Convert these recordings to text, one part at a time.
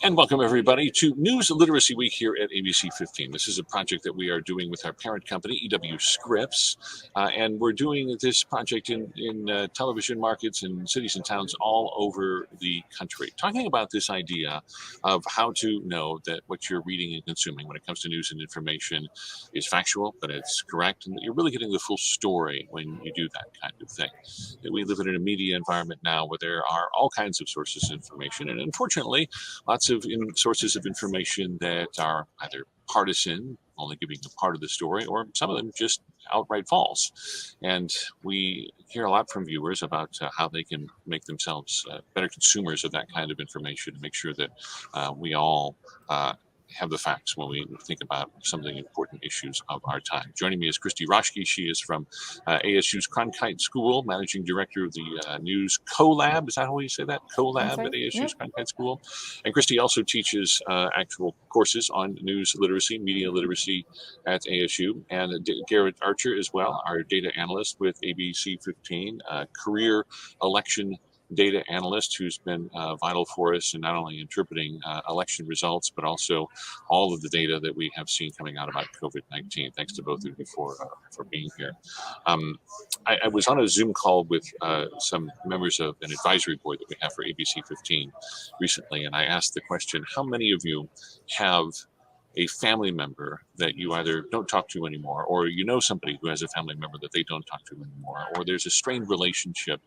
And welcome, everybody, to News Literacy Week here at ABC15. This is a project that we are doing with our parent company, EW Scripts, and we're doing this project in television markets in cities and towns all over the country, talking about this idea of how to know that what you're reading and consuming when it comes to news and information is factual, that it's correct, and that you're really getting the full story when you do that kind of thing. That we live in a media environment now where there are all kinds of sources of information, and unfortunately, lots of sources of information that are either partisan, only giving a part of the story, or some of them just outright false. And we hear a lot from viewers about how they can make themselves better consumers of that kind of information, to make sure that we all have the facts when we think about some of the important issues of our time. Joining me is Kristy Roschke. She is from ASU's Cronkite School, Managing Director of the News CoLab. Is that how you say that? CoLab at ASU's Cronkite School. And Kristy also teaches actual courses on news literacy, media literacy at ASU. And Garrett Archer as well, our data analyst with ABC15, career election data analyst who's been vital for us in not only interpreting election results, but also all of the data that we have seen coming out about COVID-19. Thanks to both of you for being here. I was on a Zoom call with some members of an advisory board that we have for ABC15 recently, and I asked the question, how many of you have a family member that you either don't talk to anymore, or you know somebody who has a family member that they don't talk to anymore, or there's a strained relationship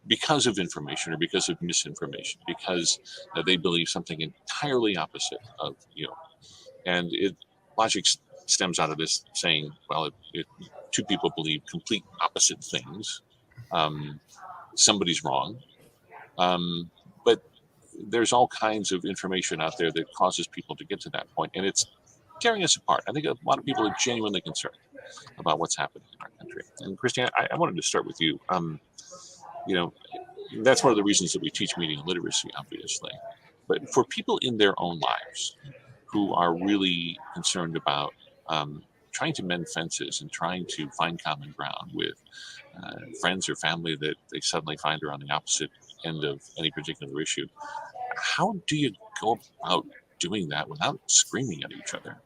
because of information or because of misinformation, because they believe something entirely opposite of you. And logic stems out of this saying, well, if two people believe complete opposite things, somebody's wrong. But there's all kinds of information out there that causes people to get to that point, and it's tearing us apart. I think a lot of people are genuinely concerned about what's happening in our country. And Kristy, I wanted to start with you. That's one of the reasons that we teach media literacy, obviously. But for people in their own lives who are really concerned about trying to mend fences and trying to find common ground with friends or family that they suddenly find are on the opposite end of any particular issue, how do you go about doing that without screaming at each other?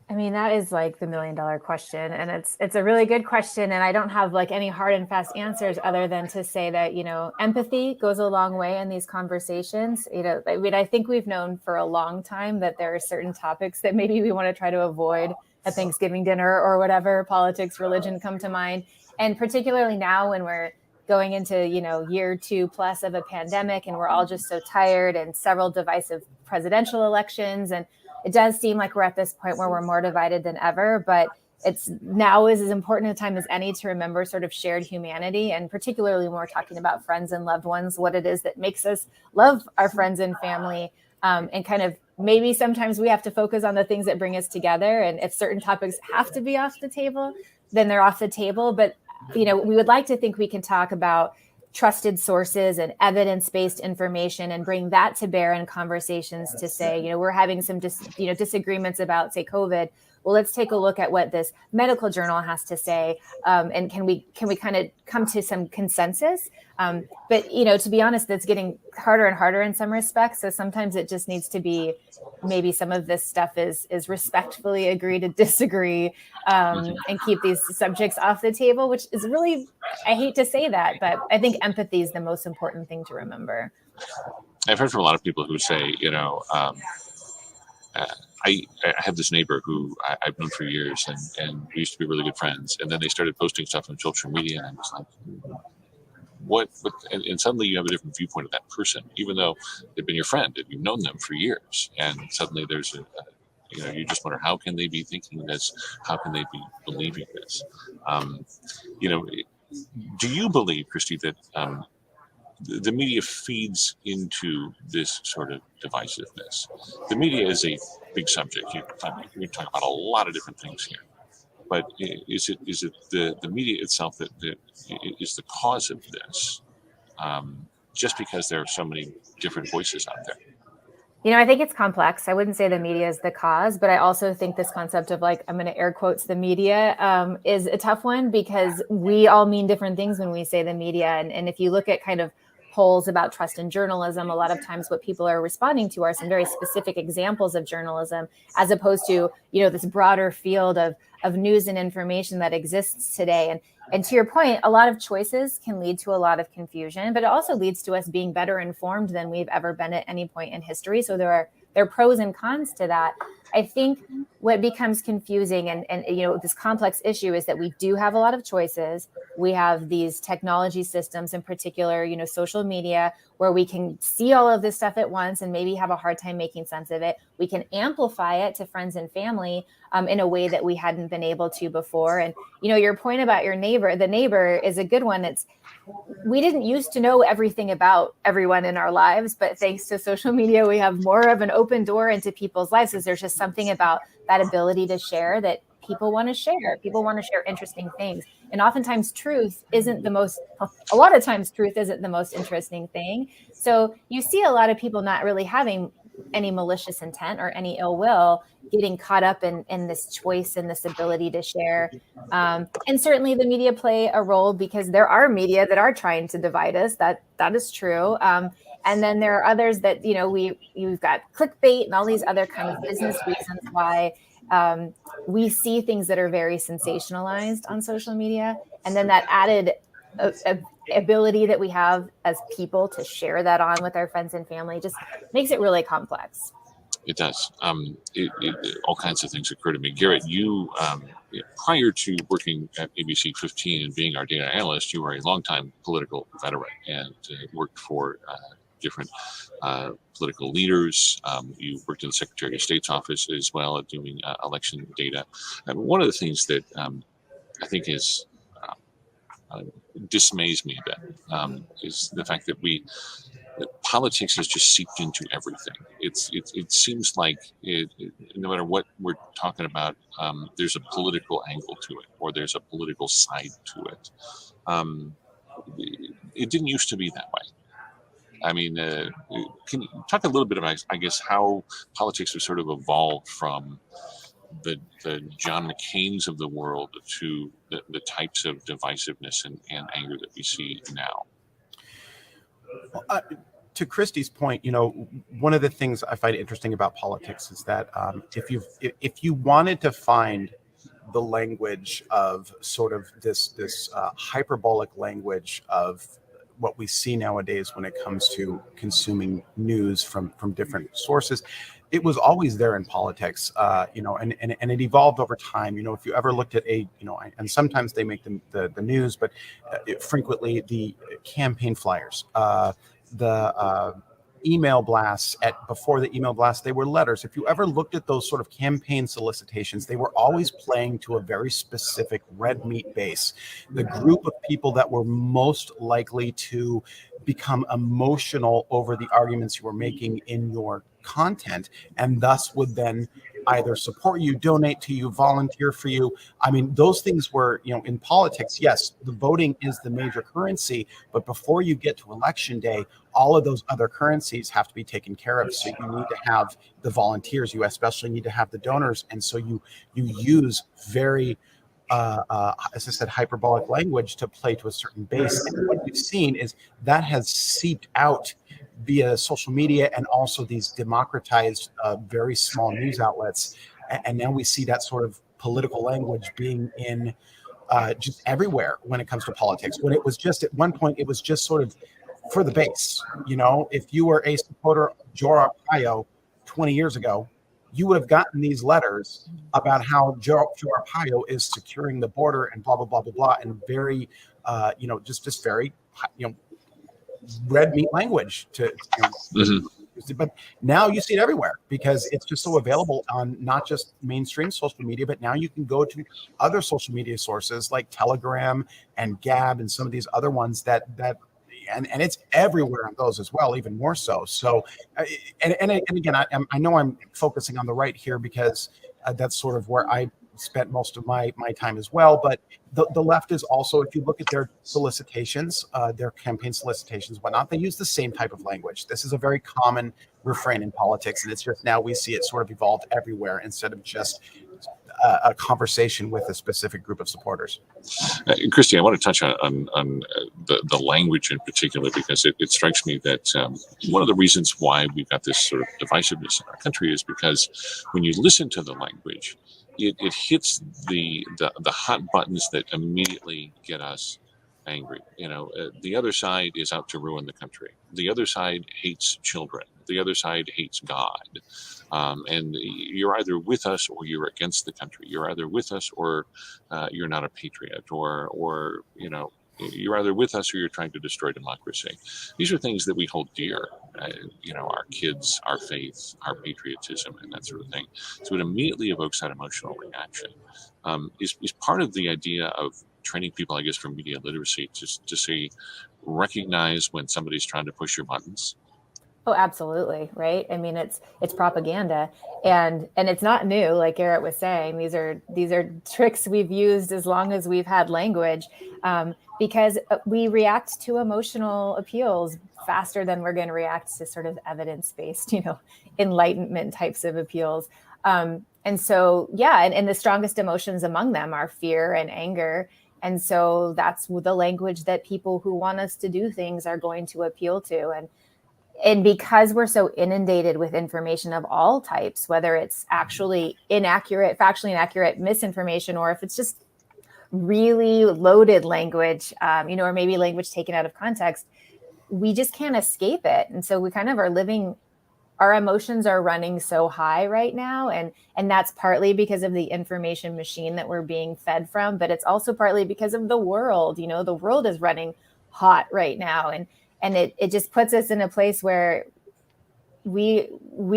I mean, that is like the $1 million question. And it's a really good question. And I don't have like any hard and fast answers other than to say that, empathy goes a long way in these conversations. I think we've known for a long time that there are certain topics that maybe we want to try to avoid at Thanksgiving dinner or whatever. Politics, religion come to mind. And particularly now when we're going into, year 2+ of a pandemic and we're all just so tired, and several divisive presidential elections, and it does seem like we're at this point where we're more divided than ever, but it's now is as important a time as any to remember sort of shared humanity, and particularly when we're talking about friends and loved ones, what it is that makes us love our friends and family, and kind of maybe sometimes we have to focus on the things that bring us together. And if certain topics have to be off the table, then they're off the table. But, we would like to think we can talk about trusted sources and evidence-based information and bring that to bear in conversations to say, we're having some disagreements about, say, COVID. Well, let's take a look at what this medical journal has to say, and can we kind of come to some consensus? But to be honest, that's getting harder and harder in some respects. So sometimes it just needs to be, maybe some of this stuff is respectfully agree to disagree, and keep these subjects off the table, which is really, I hate to say that, but I think empathy is the most important thing to remember. I've heard from a lot of people who say, I have this neighbor who I've known for years, and we used to be really good friends. And then they started posting stuff on social media, and I was like, what? And suddenly you have a different viewpoint of that person, even though they've been your friend and you've known them for years. And suddenly there's you just wonder, how can they be thinking this? How can they be believing this? Do you believe, Kristy, that the media feeds into this sort of divisiveness? The media is a big subject. We're talking about a lot of different things here. But is it the media itself that is the cause of this, just because there are so many different voices out there? I think it's complex. I wouldn't say the media is the cause, but I also think this concept of, like, I'm going to air quotes the media, is a tough one, because we all mean different things when we say the media. And if you look at kind of polls about trust in journalism, a lot of times what people are responding to are some very specific examples of journalism, as opposed to, this broader field of news and information that exists today. And to your point, a lot of choices can lead to a lot of confusion, but it also leads to us being better informed than we've ever been at any point in history. So there are pros and cons to that. I think what becomes confusing and this complex issue is that we do have a lot of choices. We have these technology systems, in particular, social media, where we can see all of this stuff at once and maybe have a hard time making sense of it. We can amplify it to friends and family in a way that we hadn't been able to before. And, your point about the neighbor is a good one. We didn't used to know everything about everyone in our lives, but thanks to social media, we have more of an open door into people's lives, because there's just something about that ability to share that people want to share. People want to share interesting things. And oftentimes truth isn't the most interesting thing. So you see a lot of people not really having any malicious intent or any ill will, getting caught up in this choice and this ability to share. And certainly the media play a role, because there are media that are trying to divide us. That is true. And then there are others that, you've got clickbait and all these other kind of business reasons why we see things that are very sensationalized on social media. And then that added ability that we have as people to share that on with our friends and family just makes it really complex. It does. All kinds of things occur to me. Garrett, you, prior to working at ABC15 and being our data analyst, you were a longtime political veteran and worked for different political leaders. You worked in the Secretary of State's office as well, at doing election data. And one of the things that I think is dismays me a bit is the fact that politics has just seeped into everything. It seems like no matter what we're talking about, there's a political angle to it, or there's a political side to it. It didn't used to be that way. I mean, can you talk a little bit about, I guess, how politics have sort of evolved from the John McCain's of the world to the types of divisiveness and anger that we see now? To Kristy's point, one of the things I find interesting about politics is that if you wanted to find the language of sort of this hyperbolic language of what we see nowadays when it comes to consuming news from different sources, it was always there in politics, and it evolved over time. If you ever looked at and sometimes they make the news, but frequently the campaign flyers, the email blasts before the email blasts, they were letters. If you ever looked at those sort of campaign solicitations, they were always playing to a very specific red meat base. The group of people that were most likely to become emotional over the arguments you were making in your content, and thus would then either support you, donate to you, volunteer for you. I mean, those things were, in politics, yes, the voting is the major currency, but before you get to election day, all of those other currencies have to be taken care of. So you need to have the volunteers, you especially need to have the donors. And so you use very, as I said, hyperbolic language to play to a certain base. And what we've seen is that has seeped out via social media and also these democratized, very small news outlets. And now we see that sort of political language being in just everywhere when it comes to politics. When it was just at one point, it was just sort of for the base. If you were a supporter of Joe Arpaio 20 years ago, you would have gotten these letters about how Joe Arpaio is securing the border and blah, blah, blah, blah, blah, and very, just very, red meat language but now you see it everywhere because it's just so available on not just mainstream social media, but now you can go to other social media sources like Telegram and Gab and some of these other ones that it's everywhere on those as well, even more so. So, and again, I know I'm focusing on the right here because that's sort of where I spent most of my time as well. But the left is also, if you look at their solicitations, their campaign solicitations, whatnot, they use the same type of language. This is a very common refrain in politics, and it's just now we see it sort of evolved everywhere instead of just a conversation with a specific group of supporters. Kristy, I want to touch on the language in particular, because it strikes me that one of the reasons why we've got this sort of divisiveness in our country is because when you listen to the language, it hits the hot buttons that immediately get us angry. The other side is out to ruin the country. The other side hates children. The other side hates God. And you're either with us or you're against the country. You're either with us or you're not a patriot, or you're either with us or you're trying to destroy democracy. These are things that we hold dear, our kids, our faith, our patriotism, and that sort of thing. So it immediately evokes that emotional reaction. Is part of the idea of training people, I guess, for media literacy to say, recognize when somebody's trying to push your buttons? Oh, absolutely. Right. I mean, it's propaganda, and it's not new. Like Garrett was saying, these are tricks we've used as long as we've had language, because we react to emotional appeals faster than we're going to react to sort of evidence-based, enlightenment types of appeals. And so, yeah, and the strongest emotions among them are fear and anger. And so that's the language that people who want us to do things are going to appeal to. And because we're so inundated with information of all types, whether it's actually inaccurate, factually inaccurate misinformation, or if it's just really loaded language, or maybe language taken out of context, we just can't escape it. And so we kind of are living, our emotions are running so high right now. And that's partly because of the information machine that we're being fed from, but it's also partly because of the world. The world is running hot right now. And it just puts us in a place where we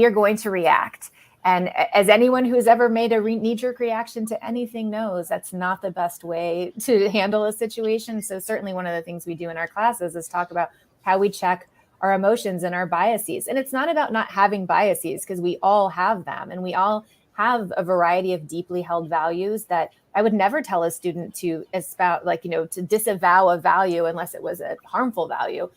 are going to react. And as anyone who's ever made a knee-jerk reaction to anything knows, that's not the best way to handle a situation. So certainly one of the things we do in our classes is talk about how we check our emotions and our biases. And it's not about not having biases, because we all have them, and we all have a variety of deeply held values that I would never tell a student to espouse, to disavow a value unless it was a harmful value.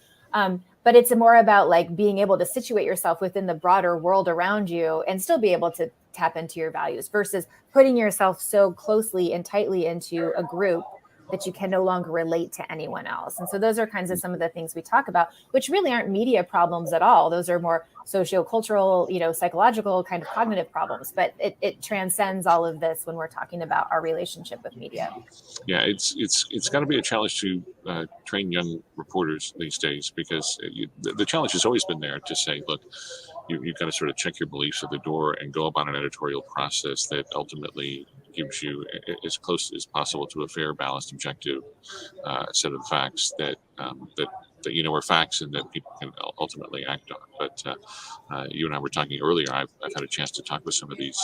But it's more about being able to situate yourself within the broader world around you and still be able to tap into your values, versus putting yourself so closely and tightly into a group that you can no longer relate to anyone else. And so those are kinds of some of the things we talk about, which really aren't media problems at all. Those are more sociocultural, psychological kind of cognitive problems. But it transcends all of this when we're talking about our relationship with media. Yeah, it's got to be a challenge to train young reporters these days, because the challenge has always been there to say, look, you've got to sort of check your beliefs at the door and go about an editorial process that ultimately gives you as close as possible to a fair, balanced, objective set of facts that are facts and that people can ultimately act on. But you and I were talking earlier. I've had a chance to talk with some of these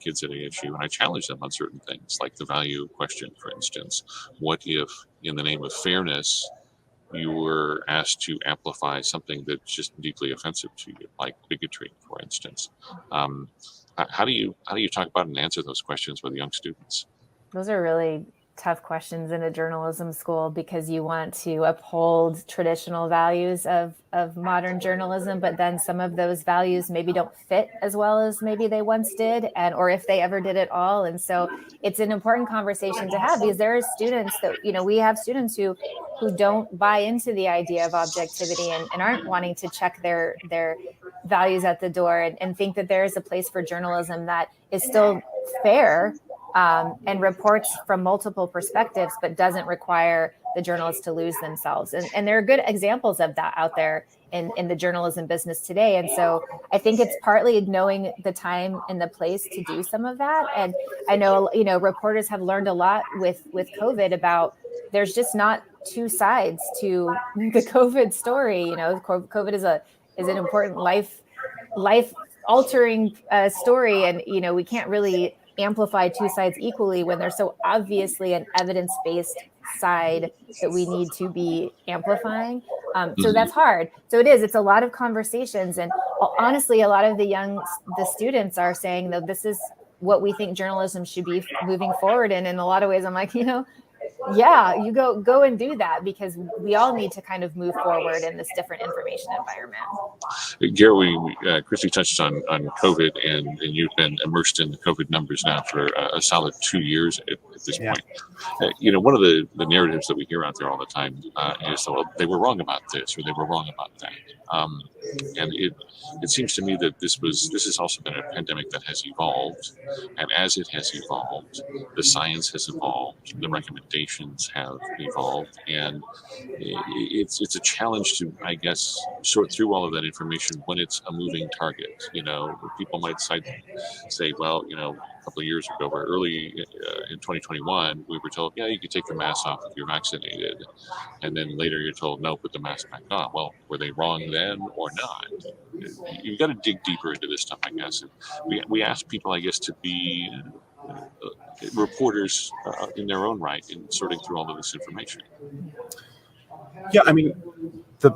kids at ASU, and I challenge them on certain things, like the value question, for instance. What if, in the name of fairness, you were asked to amplify something that's just deeply offensive to you, like bigotry, for instance? How do you talk about and answer those questions with young students? Those are really tough questions in a journalism school, because you want to uphold traditional values of modern journalism, but then some of those values maybe don't fit as well as maybe they once did, or if they ever did at all. And so it's an important conversation to have, because there are students that, we have students who don't buy into the idea of objectivity and aren't wanting to check their values at the door, and think that there is a place for journalism that is still fair, and reports from multiple perspectives, but doesn't require the journalists to lose themselves. And there are good examples of that out there in the journalism business today. And so I think it's partly knowing the time and the place to do some of that. And I know, reporters have learned a lot with COVID about there's just not two sides to the COVID story. COVID is an important life altering story. And, we can't really amplify two sides equally when there's so obviously an evidence-based side that we need to be amplifying. So that's hard. So it's a lot of conversations. And honestly, a lot of the students are saying that this is what we think journalism should be moving forward in. In a lot of ways, I'm like, yeah, you go and do that, because we all need to kind of move forward in this different information environment. Garrett, Kristy touched on COVID, and you've been immersed in the COVID numbers now for a solid 2 years at this point. One of the narratives that we hear out there all the time is, well, they were wrong about this or they were wrong about that. And it seems to me that this has also been a pandemic that has evolved, and as it has evolved, the science has evolved, the recommendations have evolved, and it's a challenge to, I guess, sort through all of that information when it's a moving target. People might say, well, a couple of years ago, or early in 2021, we were told, yeah, you can take the mask off if you're vaccinated, and then later you're told, no, put the mask back on. Well, were they wrong then or not? You've got to dig deeper into this stuff, I guess. And we ask people, I guess, to be reporters in their own right in sorting through all of this information. Yeah, I mean, the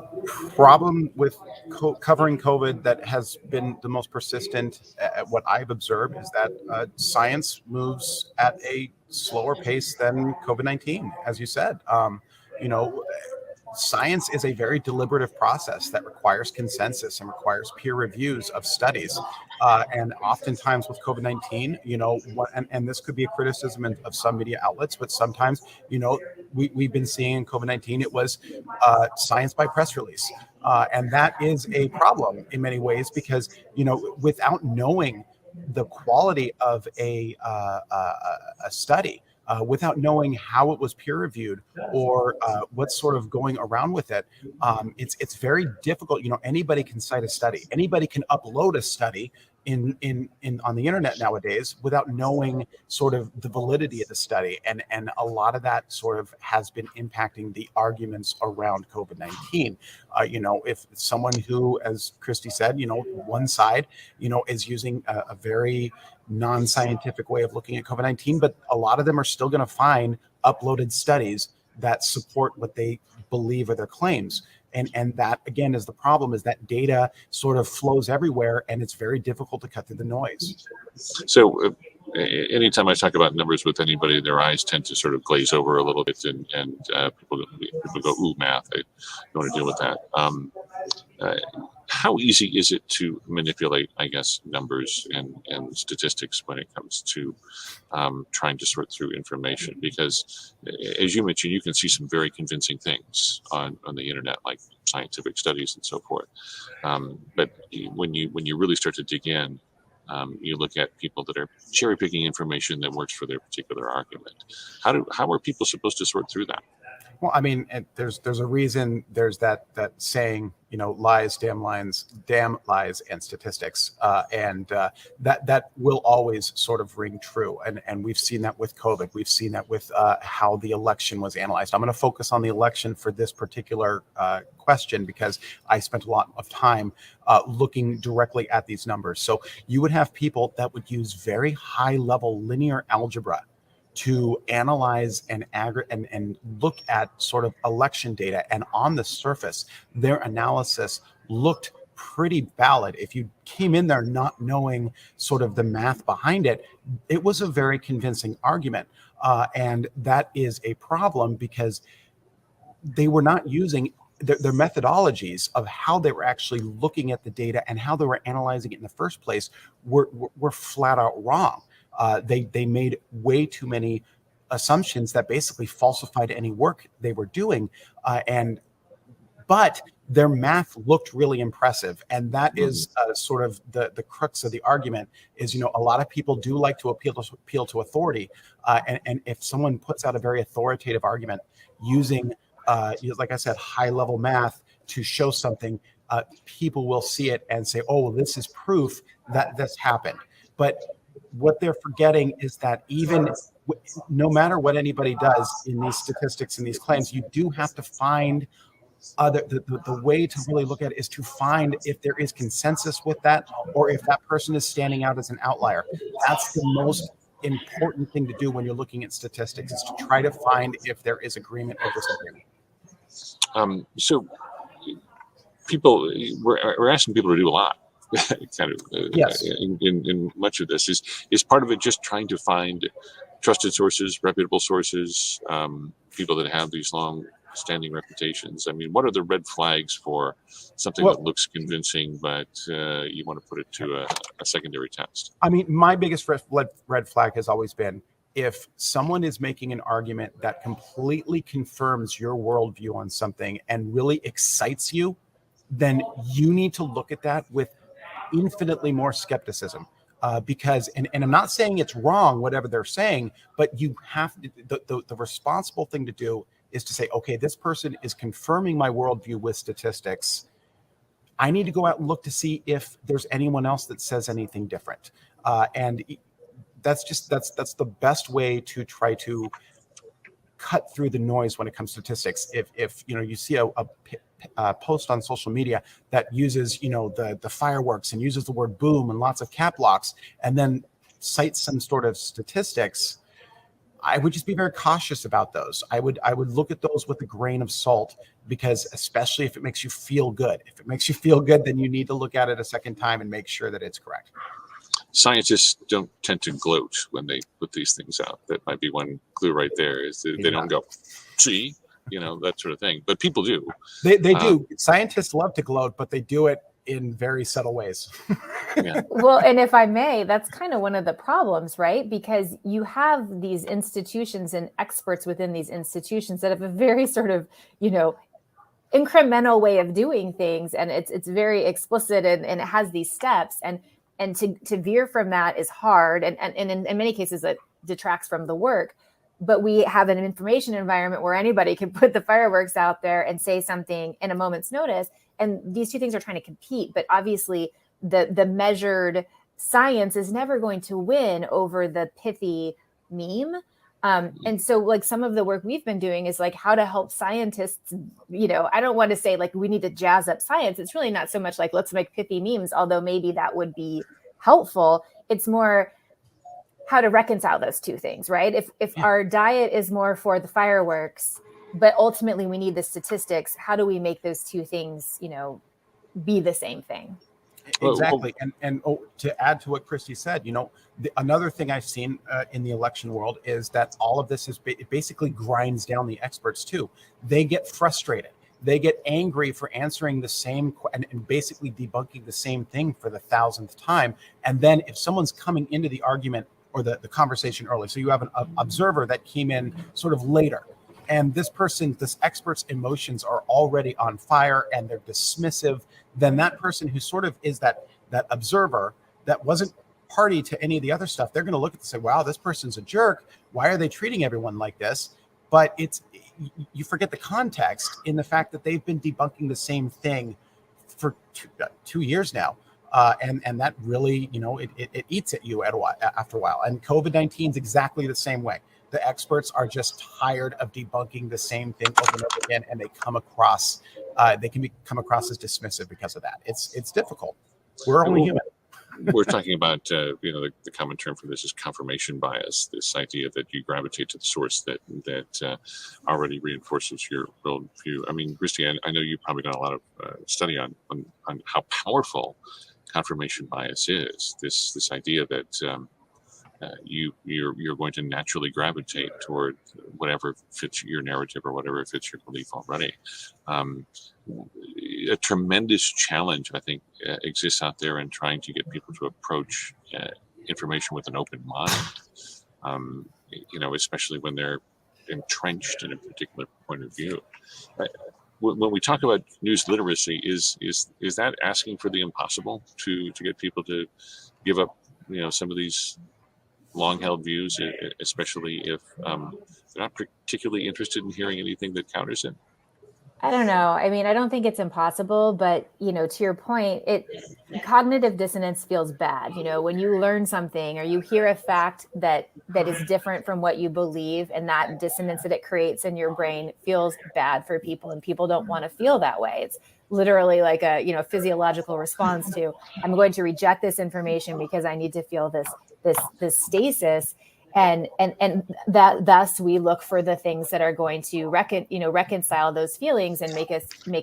problem with covering COVID that has been the most persistent at what I've observed is that science moves at a slower pace than COVID-19, as you said. Science is a very deliberative process that requires consensus and requires peer reviews of studies. And oftentimes with COVID-19, and this could be a criticism of some media outlets, but sometimes, we've been seeing in COVID-19, it was science by press release. And that is a problem in many ways because, without knowing the quality of a study, without knowing how it was peer reviewed or what's sort of going around with it, it's very difficult. Anybody can cite a study. Anybody can upload a study in on the internet nowadays without knowing sort of the validity of the study, and a lot of that sort of has been impacting the arguments around COVID-19. If someone who, as Kristy said, one side is using a very non-scientific way of looking at COVID-19, but a lot of them are still going to find uploaded studies that support what they believe are their claims. And that, again, is the problem, is that data sort of flows everywhere, and it's very difficult to cut through the noise. So anytime I talk about numbers with anybody, their eyes tend to sort of glaze over a little bit, and people go, ooh, math, I don't want to deal with that. How easy is it to manipulate, I guess, numbers and statistics when it comes to trying to sort through information? Because, as you mentioned, you can see some very convincing things on the internet, like scientific studies and so forth. But when you really start to dig in, you look at people that are cherry picking information that works for their particular argument. How are people supposed to sort through that? Well, I mean, there's a reason there's that saying, lies, damn lies, and statistics, and that will always sort of ring true. And we've seen that with COVID. We've seen that with how the election was analyzed. I'm going to focus on the election for this particular question because I spent a lot of time looking directly at these numbers. So you would have people that would use very high-level linear algebra to analyze and look at sort of election data. And on the surface, their analysis looked pretty valid. If you came in there not knowing sort of the math behind it, it was a very convincing argument. And that is a problem because they were not using their methodologies of how they were actually looking at the data and how they were analyzing it in the first place were flat out wrong. They made way too many assumptions that basically falsified any work they were doing, but their math looked really impressive, and that is sort of the crux of the argument. Is a lot of people do like to appeal to authority, and if someone puts out a very authoritative argument using, like I said, high level math to show something, people will see it and say, "Oh, well, this is proof that this happened," but what they're forgetting is that even no matter what anybody does in these statistics and these claims, you do have to find the way to really look at it is to find if there is consensus with that or if that person is standing out as an outlier. That's the most important thing to do when you're looking at statistics, is to try to find if there is agreement or disagreement. So we're asking people to do a lot. Kind of yes. In much of this is part of it just trying to find trusted sources, reputable sources, people that have these long standing reputations? I mean, what are the red flags for something Well, that looks convincing, but you want to put it to a secondary test? I mean, my biggest red flag has always been if someone is making an argument that completely confirms your worldview on something and really excites you, then you need to look at that with infinitely more skepticism. Because, and I'm not saying it's wrong, whatever they're saying, but you have to, the responsible thing to do is to say, okay, this person is confirming my worldview with statistics. I need to go out and look to see if there's anyone else that says anything different. And that's the best way to try to cut through the noise when it comes to statistics. If you see a post on social media that uses the fireworks and uses the word boom and lots of cap locks and then cites some sort of statistics, I would just be very cautious about those. I would look at those with a grain of salt, because especially if it makes you feel good. If it makes you feel good, then you need to look at it a second time and make sure that it's correct. Scientists don't tend to gloat when they put these things out. That might be one clue right there, is that they don't go, see, that sort of thing. But people do. They do. Scientists love to gloat, but they do it in very subtle ways. Yeah. Well, and if I may, that's kind of one of the problems, right? Because you have these institutions and experts within these institutions that have a very sort of, incremental way of doing things. And it's very explicit and it has these steps. And to veer from that is hard. And in many cases, it detracts from the work. But we have an information environment where anybody can put the fireworks out there and say something in a moment's notice. And these two things are trying to compete. But obviously, the measured science is never going to win over the pithy meme. And so like some of the work we've been doing is like how to help scientists, I don't want to say like we need to jazz up science. It's really not so much like let's make pithy memes, although maybe that would be helpful. It's more how to reconcile those two things, right? If our diet is more for the fireworks, but ultimately we need the statistics, how do we make those two things, be the same thing? Exactly. And to add to what Kristy said, another thing I've seen in the election world is that all of this it basically grinds down the experts too. They get frustrated. They get angry for answering the same and basically debunking the same thing for the 1,000th time. And then if someone's coming into the argument or the conversation early, so you have an observer that came in sort of later, and this expert's emotions are already on fire and they're dismissive, then that person who sort of is that observer that wasn't party to any of the other stuff, they're going to look at it and say, wow, this person's a jerk. Why are they treating everyone like this? But you forget the context in the fact that they've been debunking the same thing for 2 years now. And that really, it eats at you after a while. And COVID-19 is exactly the same way. The experts are just tired of debunking the same thing over and over again, and they come across as dismissive because of that. It's difficult. We're only human. We're talking about the common term for this is confirmation bias. This idea that you gravitate to the source that already reinforces your worldview. I mean, Kristy, I know you've probably done a lot of study on how powerful confirmation bias is. This idea that you're going to naturally gravitate toward whatever fits your narrative or whatever fits your belief already. A tremendous challenge, I think, exists out there in trying to get people to approach information with an open mind. Especially when they're entrenched in a particular point of view. When we talk about news literacy, is that asking for the impossible to get people to give up, some of these long-held views, especially if they're not particularly interested in hearing anything that counters it? I don't know. I mean, I don't think it's impossible, but to your point, cognitive dissonance feels bad. When you learn something or you hear a fact that is different from what you believe, and that dissonance that it creates in your brain feels bad for people, and people don't want to feel that way. It's literally like a physiological response to, I'm going to reject this information because I need to feel this stasis. And that thus we look for the things that are going to reconcile those feelings and make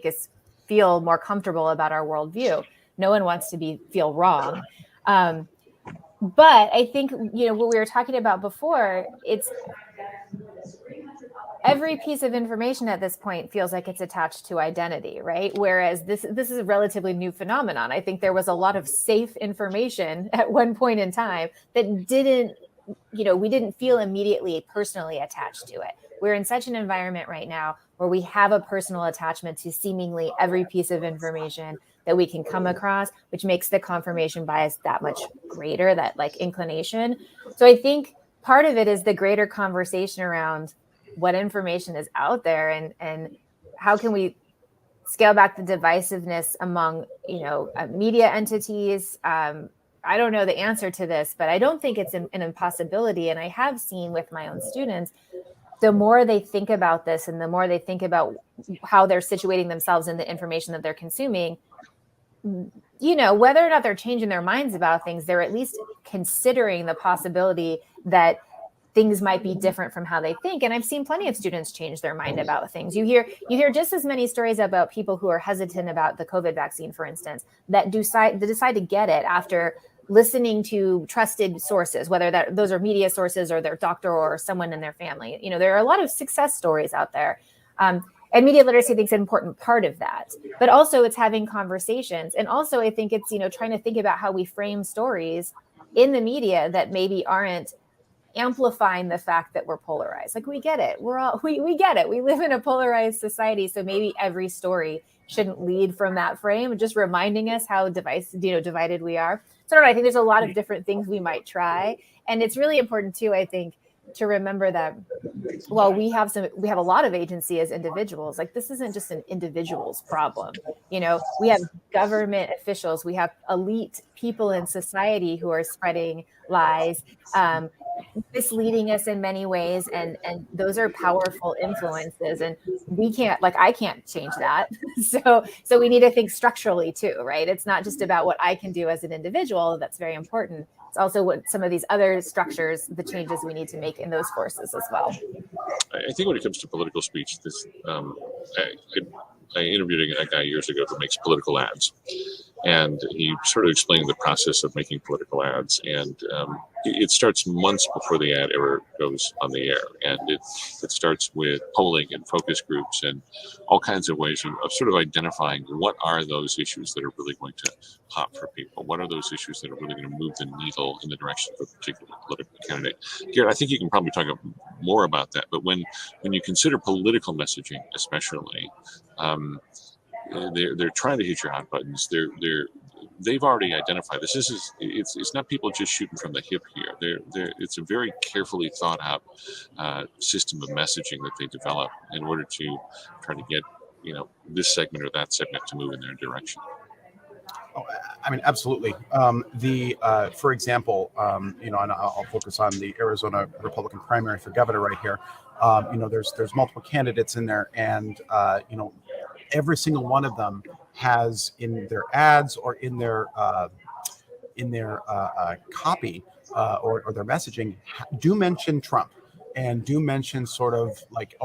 us feel more comfortable about our worldview. No one wants to feel wrong. But I think, what we were talking about before, every piece of information at this point feels like it's attached to identity, right? Whereas this is a relatively new phenomenon. I think there was a lot of safe information at one point in time that didn't, we didn't feel immediately personally attached to it. We're in such an environment right now where we have a personal attachment to seemingly every piece of information that we can come across, which makes the confirmation bias that much greater, that like inclination. So I think part of it is the greater conversation around what information is out there and how can we scale back the divisiveness among, media entities. I don't know the answer to this, but I don't think it's an impossibility. And I have seen with my own students, the more they think about this and the more they think about how they're situating themselves in the information that they're consuming, whether or not they're changing their minds about things, they're at least considering the possibility that things might be different from how they think. And I've seen plenty of students change their mind about things. You hear just as many stories about people who are hesitant about the COVID vaccine, for instance, that decide to get it after listening to trusted sources, whether those are media sources or their doctor or someone in their family. There are a lot of success stories out there. And media literacy, I think, is an important part of that. But also it's having conversations. And also I think it's, trying to think about how we frame stories in the media that maybe aren't amplifying the fact that we're polarized. Like, we get it. We get it. We live in a polarized society. So maybe every story shouldn't lead from that frame, just reminding us how divided we are. So I don't know, I think there's a lot of different things we might try. And it's really important too, I think, to remember that while we have a lot of agency as individuals, like this isn't just an individual's problem. We have government officials, we have elite people in society who are spreading lies, misleading us in many ways. And those are powerful influences. And I can't change that. So we need to think structurally too, right? It's not just about what I can do as an individual. That's very important. It's also what some of these other structures, the changes we need to make in those forces as well. I think when it comes to political speech, I interviewed a guy years ago who makes political ads, and he sort of explained the process of making political ads. And it starts months before the ad ever goes on the air, and it starts with polling and focus groups and all kinds of ways of sort of identifying what are those issues that are really going to pop for people. What are those issues that are really going to move the needle in the direction of a particular political candidate? Garrett, I think you can probably talk more about that. But when you consider political messaging, especially, they're trying to hit your hot buttons. They've already identified this. It's not people just shooting from the hip here. It's a very carefully thought out system of messaging that they develop in order to try to get this segment or that segment to move in their direction. Oh, I mean, absolutely. For example, and I'll focus on the Arizona Republican primary for governor right here. There's multiple candidates in there, and every single one of them has in their ads or in their copy or their messaging do mention Trump. And do mention sort of like,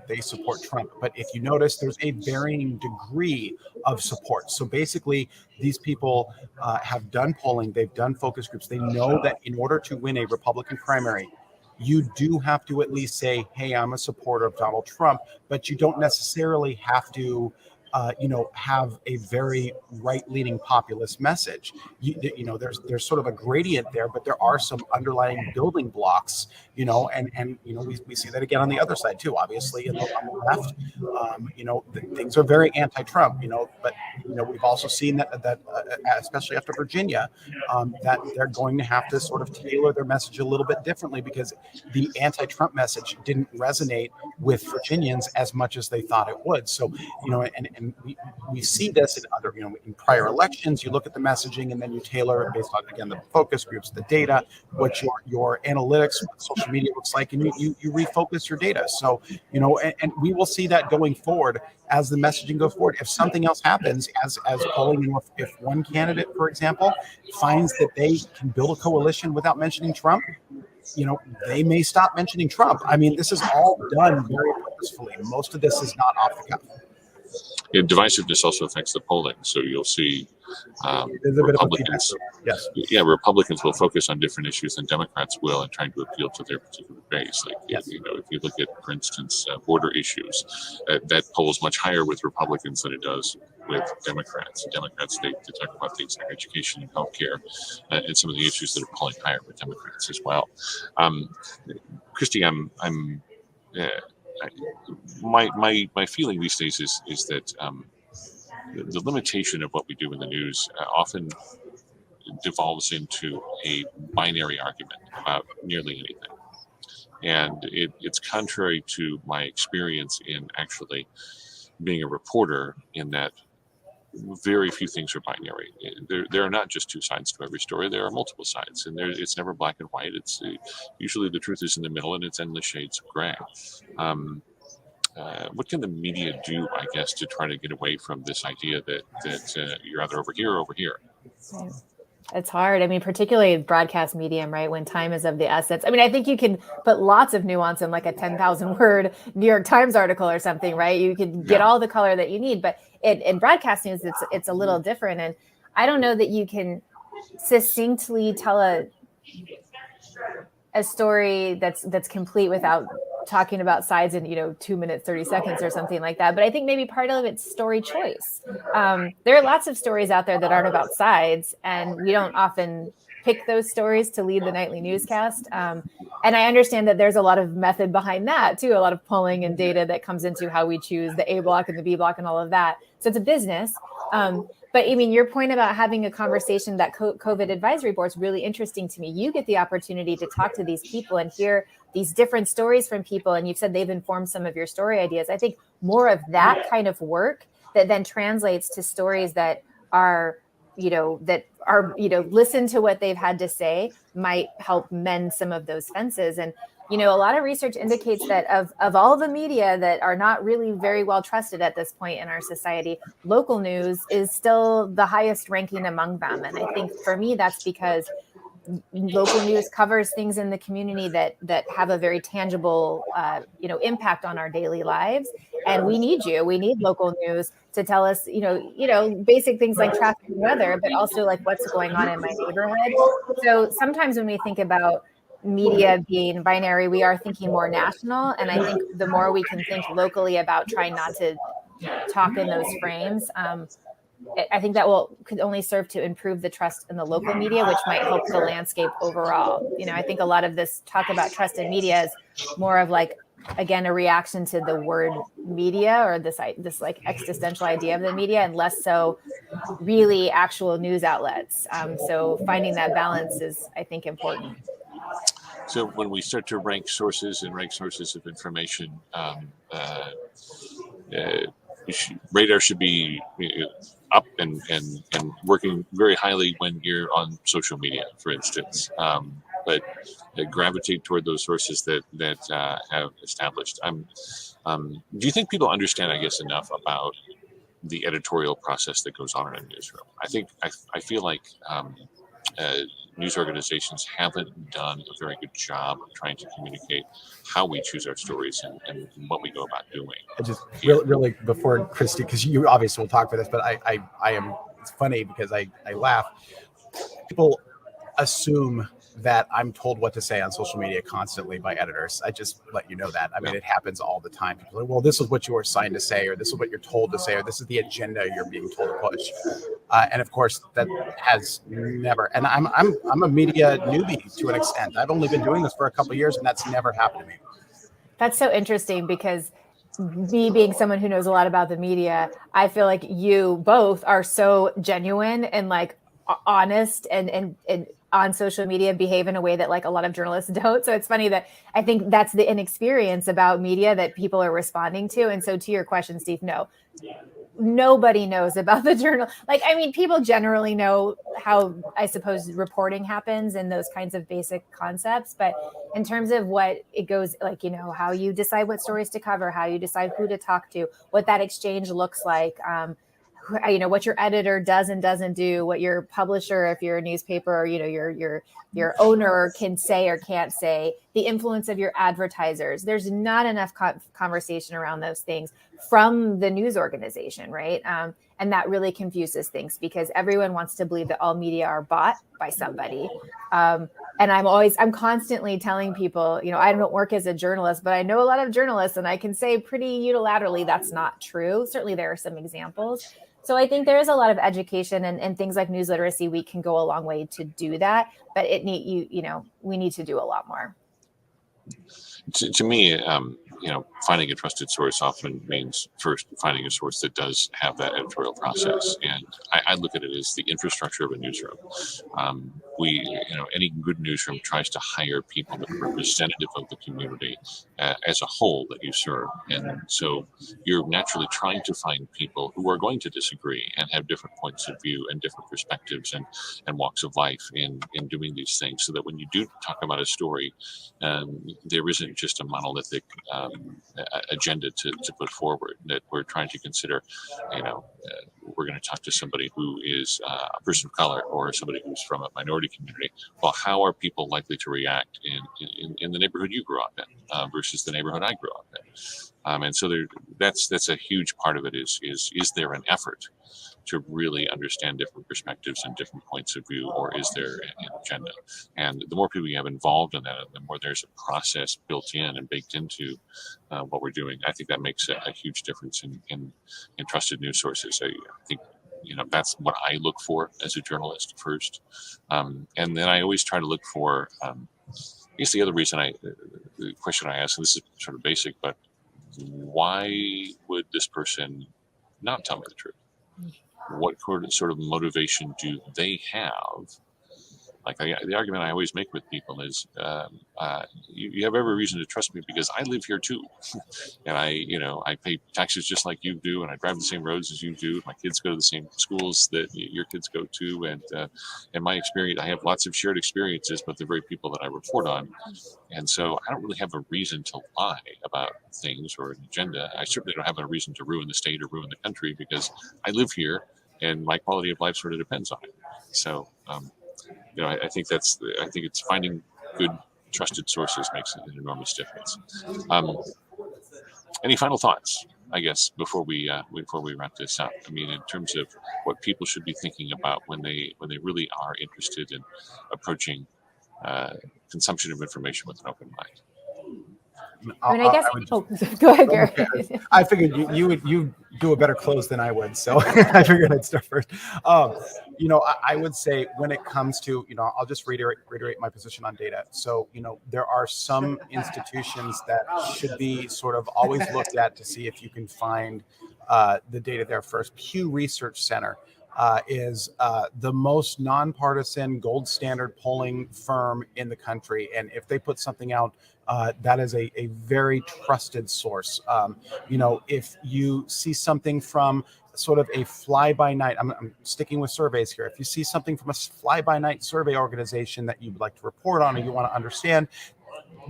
they support Trump. But if you notice, there's a varying degree of support. So basically, these people have done polling, they've done focus groups. They know that in order to win a Republican primary, you do have to at least say, hey, I'm a supporter of Donald Trump, but you don't necessarily have to have a very right-leaning populist message. There's sort of a gradient there, but there are some underlying building blocks, and we see that again on the other side too, obviously, on the left. Things are very anti-Trump, but we've also seen that especially after Virginia, that they're going to have to sort of tailor their message a little bit differently because the anti-Trump message didn't resonate with Virginians as much as they thought it would. So, and we see this in other, in prior elections. You look at the messaging and then you tailor it based on, again, the focus groups, the data, what your analytics, what social media looks like, and you refocus your data. So, and we will see that going forward as the messaging goes forward. If something else happens as polling, if one candidate, for example, finds that they can build a coalition without mentioning Trump, they may stop mentioning Trump. I mean, this is all done very purposefully. Most of this is not off the cuff. divisiveness also affects the polling. So you'll see There's a bit of a feedback Republicans, loop. Yes. yeah, Republicans will focus on different issues than Democrats will in trying to appeal to their particular base. Like, Yes. if you look at, for instance, border issues, that polls much higher with Republicans than it does with Democrats. Democrats, they talk about things like education and healthcare, and some of the issues that are polling higher with Democrats as well. Kristy, my feeling these days is that the limitation of what we do in the news often devolves into a binary argument about nearly anything. And it's contrary to my experience in actually being a reporter, in that very few things are binary. There are not just two sides to every story. There are multiple sides, and it's never black and white. It's usually the truth is in the middle, and it's endless shades of gray. What can the media do, I guess, to try to get away from this idea that you're either over here or over here? It's hard. I mean, particularly broadcast medium, right? When time is of the essence. I mean, I think you can put lots of nuance in like a 10,000 word New York Times article or something, right? You can get all the color that you need, but in broadcast news, it's a little different. And I don't know that you can succinctly tell a story that's complete without talking about sides in 2 minutes 30 seconds or something like that. But I think maybe part of it's story choice. There are lots of stories out there that aren't about sides, and we don't often pick those stories to lead the nightly newscast. And I understand that there's a lot of method behind that too, a lot of polling and data that comes into how we choose the A block and the B block and all of that. So it's a business. But I mean, your point about having a conversation, that COVID advisory board, is really interesting to me. You get the opportunity to talk to these people and hear these different stories from people. And you've said they've informed some of your story ideas. I think more of that kind of work that then translates to stories that are, listen to what they've had to say might help mend some of those fences. And, a lot of research indicates that of all the media that are not really very well trusted at this point in our society, local news is still the highest ranking among them. And I think for me, that's because local news covers things in the community that have a very tangible, impact on our daily lives. And we need local news to tell us, basic things like traffic and weather, but also like what's going on in my neighborhood. So sometimes when we think about media being binary, we are thinking more national. And I think the more we can think locally about trying not to talk in those frames, I think that could only serve to improve the trust in the local media, which might help the landscape overall. I think a lot of this talk about trust in media is more of like, again, a reaction to the word media, or this like existential idea of the media, and less so really actual news outlets. So finding that balance is, I think, important. So when we start to rank sources of information, radar should be up and working very highly when you're on social media, for instance. But gravitate toward those sources that have established. Do you think people understand, I guess, enough about the editorial process that goes on in a newsroom? I feel like news organizations haven't done a very good job of trying to communicate how we choose our stories and what we go about doing. Really before Kristy, because you obviously will talk for this, but I am, it's funny because I laugh. People assume that I'm told what to say on social media constantly by editors. I just let you know that. I mean, it happens all the time. People are like, well, this is what you were assigned to say, or this is what you're told to say, or this is the agenda you're being told to push. And of course, that has never. And I'm a media newbie to an extent. I've only been doing this for a couple of years, and that's never happened to me. That's so interesting, because me being someone who knows a lot about the media, I feel like you both are so genuine and like honest and on social media behave in a way that like a lot of journalists don't. So it's funny that I think that's the inexperience about media that people are responding to. And so to your question, Steve, no, nobody knows about the journal. Like, I mean, people generally know how, I suppose, reporting happens and those kinds of basic concepts. But in terms of what it goes, like, how you decide what stories to cover, how you decide who to talk to, what that exchange looks like, what your editor does and doesn't do, what your publisher, if you're a newspaper, or, your owner can say or can't say, the influence of your advertisers. There's not enough conversation around those things from the news organization, right? And that really confuses things because everyone wants to believe that all media are bought by somebody. And I'm constantly telling people, I don't work as a journalist, but I know a lot of journalists, and I can say pretty unilaterally that's not true. Certainly there are some examples. So I think there is a lot of education, and things like News Literacy Week can go a long way to do that. But we need to do a lot more. To me, finding a trusted source often means first finding a source that does have that editorial process. And I look at it as the infrastructure of a newsroom. Any good newsroom tries to hire people that are representative of the community as a whole that you serve. And so you're naturally trying to find people who are going to disagree and have different points of view and different perspectives and walks of life in doing these things, so that when you do talk about a story, there isn't just a monolithic agenda to put forward, that we're trying to consider. We're going to talk to somebody who is a person of color or somebody who's from a minority community. Well, how are people likely to react in the neighborhood you grew up in versus the neighborhood I grew up in? And so that's a huge part of it. Is there an effort to really understand different perspectives and different points of view, or is there an agenda? And the more people you have involved in that, the more there's a process built in and baked into what we're doing. I think that makes a huge difference in trusted news sources. I think that's what I look for as a journalist first, and then I always try to look for. I guess the other reason the question I ask, and this is sort of basic, but why would this person not tell me the truth? What sort of motivation do they have? Like the argument I always make with people is, you have every reason to trust me because I live here too, and I pay taxes just like you do, and I drive the same roads as you do. My kids go to the same schools that your kids go to, and in my experience, I have lots of shared experiences with the very people that I report on, and so I don't really have a reason to lie about things or an agenda. I certainly don't have a reason to ruin the state or ruin the country because I live here, and my quality of life sort of depends on it. So. I think it's finding good, trusted sources makes an enormous difference. Any final thoughts, I guess, before we wrap this up? I mean, in terms of what people should be thinking about when they really are interested in approaching consumption of information with an open mind. Go ahead, Garrett. I figured you do a better close than I would, so I figured I'd start first. I would say when it comes to, I'll just reiterate my position on data. So, there are some institutions that should be sort of always looked at to see if you can find the data there first. Pew Research Center is the most nonpartisan gold standard polling firm in the country. And if they put something out, that is a very trusted source. If you see something from sort of a fly-by-night, I'm sticking with surveys here. If you see something from a fly-by-night survey organization that you'd like to report on or you want to understand,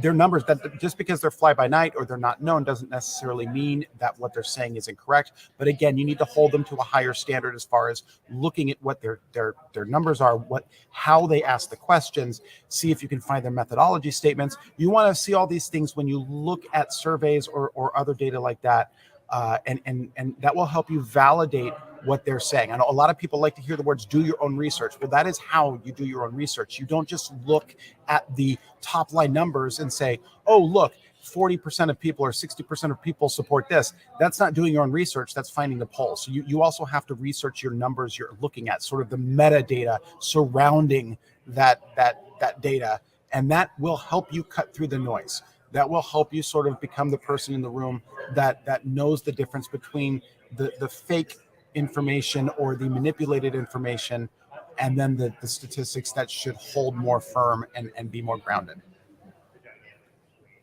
their numbers, that just because they're fly by night or they're not known doesn't necessarily mean that what they're saying is incorrect. But again, you need to hold them to a higher standard as far as looking at what their numbers are, how they ask the questions, see if you can find their methodology statements. You want to see all these things when you look at surveys or other data like that. And that will help you validate what they're saying. I know a lot of people like to hear the words "do your own research." Well, that is how you do your own research. You don't just look at the top line numbers and say, "Oh, look, 40% of people or 60% of people support this." That's not doing your own research. That's finding the poll. So you also have to research your numbers you're looking at, sort of the metadata surrounding that data, and that will help you cut through the noise. That will help you sort of become the person in the room that knows the difference between the fake information or the manipulated information, and then the statistics that should hold more firm and be more grounded.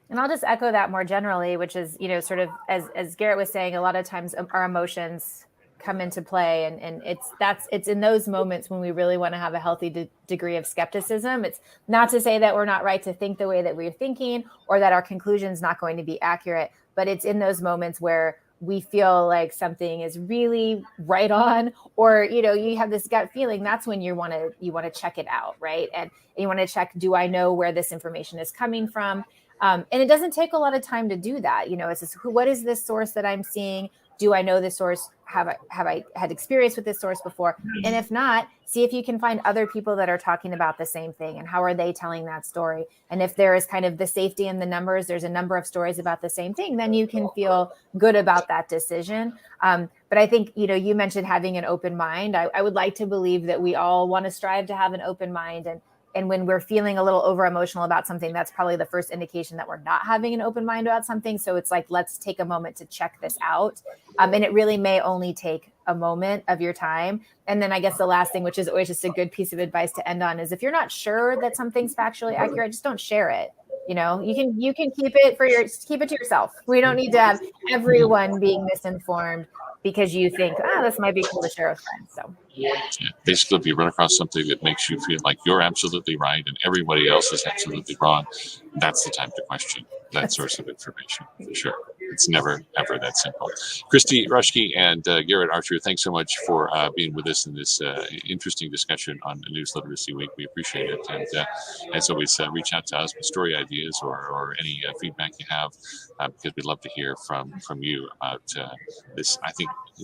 And I'll just echo that more generally, which is, sort of as Garrett was saying, a lot of times our emotions come into play, and it's in those moments when we really want to have a healthy degree of skepticism. It's not to say that we're not right to think the way that we're thinking or that our conclusion is not going to be accurate, but it's in those moments where we feel like something is really right on, or you have this gut feeling, that's when you want to check it out, right? And you want to check, do I know where this information is coming from? And it doesn't take a lot of time to do that. It's just, what is this source that I'm seeing? Do I know this source? Have I had experience with this source before? And if not, see if you can find other people that are talking about the same thing, and how are they telling that story? And if there is kind of the safety in the numbers, there's a number of stories about the same thing, then you can feel good about that decision. But I think, you mentioned having an open mind. I would like to believe that we all want to strive to have an open mind. And when we're feeling a little over emotional about something, that's probably the first indication that we're not having an open mind about something. So it's like, let's take a moment to check this out. And it really may only take a moment of your time. And then I guess the last thing, which is always just a good piece of advice to end on, is if you're not sure that something's factually accurate, just don't share it. You can keep it to yourself. We don't need to have everyone being misinformed because you think, this might be cool to share with friends. So basically, if you run across something that makes you feel like you're absolutely right and everybody else is absolutely wrong, that's the time to question that source of information, for sure. It's never, ever that simple. Kristy Roschke and Garrett Archer, thanks so much for being with us in this interesting discussion on News Literacy Week. We appreciate it. And as always, reach out to us with story ideas or any feedback you have, because we'd love to hear from you about this, I think,